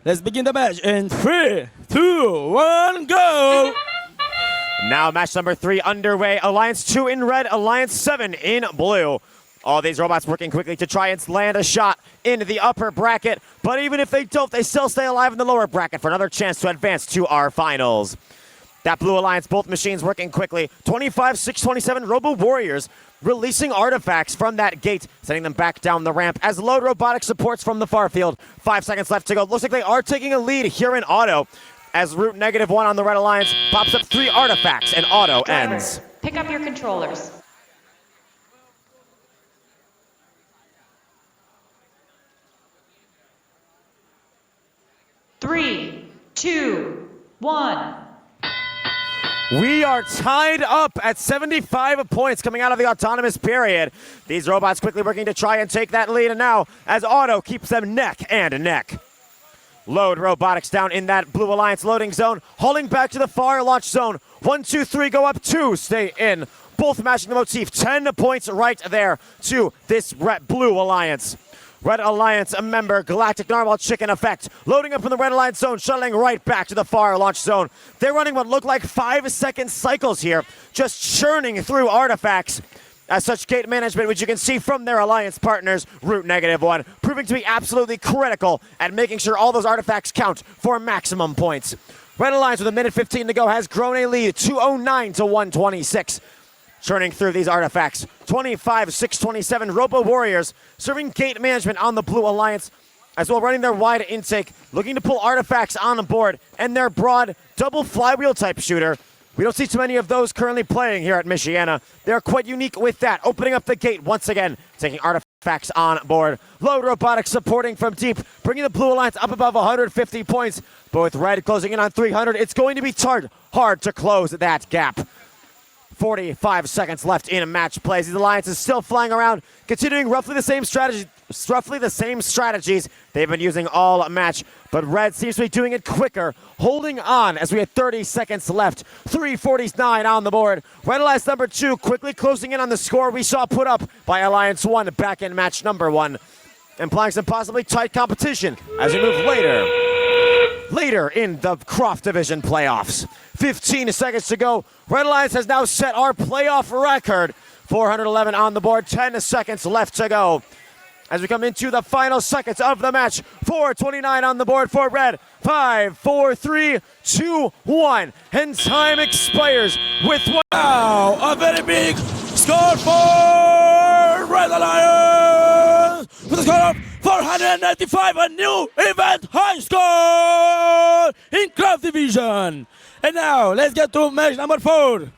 Let's begin the match in 3, 2, 1, go! Now match number 3 underway. Alliance 2 in red, Alliance 7 in blue. All these robots working quickly to try and land a shot in the upper bracket. But even if they don't, they still stay alive in the lower bracket for another chance to advance to our finals. That blue alliance, both machines working quickly. 25-6-27 Robo Warriors releasing artifacts from that gate, sending them back down the ramp as load robotic supports from the far field. 5 seconds left to go. Looks like they are taking a lead here in auto as Root -1 on the red alliance pops up 3 artifacts and auto ends. Pick up your controllers. Three, 2, 1. We are tied up at 75 points coming out of the autonomous period. These robots quickly working to try and take that lead, and now as auto keeps them neck and neck. Load robotics down in that blue alliance loading zone, hauling back to the far launch zone. 1, 2, 3 go up, 2 stay in. Both matching the motif. 10 points right there to this blue alliance. Red Alliance, a member, Galactic Narwhal Chicken effect. Loading up in the Red Alliance zone, shuttling right back to the far launch zone. They're running what look like 5-second cycles here, just churning through artifacts. As such, gate management, which you can see from their alliance partners, Root -1, proving to be absolutely critical at making sure all those artifacts count for maximum points. Red Alliance with 1:15 to go has grown a lead, 209 to 126. Churning through these artifacts. 25-6-27 Robo Warriors serving gate management on the Blue Alliance, as well running their wide intake, looking to pull artifacts on board, and their broad double flywheel type shooter. We don't see too many of those currently playing here at Michiana. They're quite unique with that, opening up the gate once again, taking artifacts on board. Load robotics supporting from deep, bringing the Blue Alliance up above 150 points, but with Red closing in on 300, it's going to be hard to close that gap. 45 seconds left in match plays. The Alliance is still flying around, continuing roughly the same strategies they've been using all match. But Red seems to be doing it quicker, holding on as we have 30 seconds left. 3:49 on the board. Red Alliance number 2 quickly closing in on the score we saw put up by Alliance 1 back in match number 1, implying some possibly tight competition as we move later in the Croft Division playoffs. 15 seconds to go. Red Alliance has now set our playoff record. 411 on the board, 10 seconds left to go. As we come into the final seconds of the match, 4:29 on the board for Red. 5, 4, 3, 2, 1. And time expires with one. Now, a very big score for Red Alliance with a score of 495, a new event high score in Croft Division. And now, let's get to match number 4.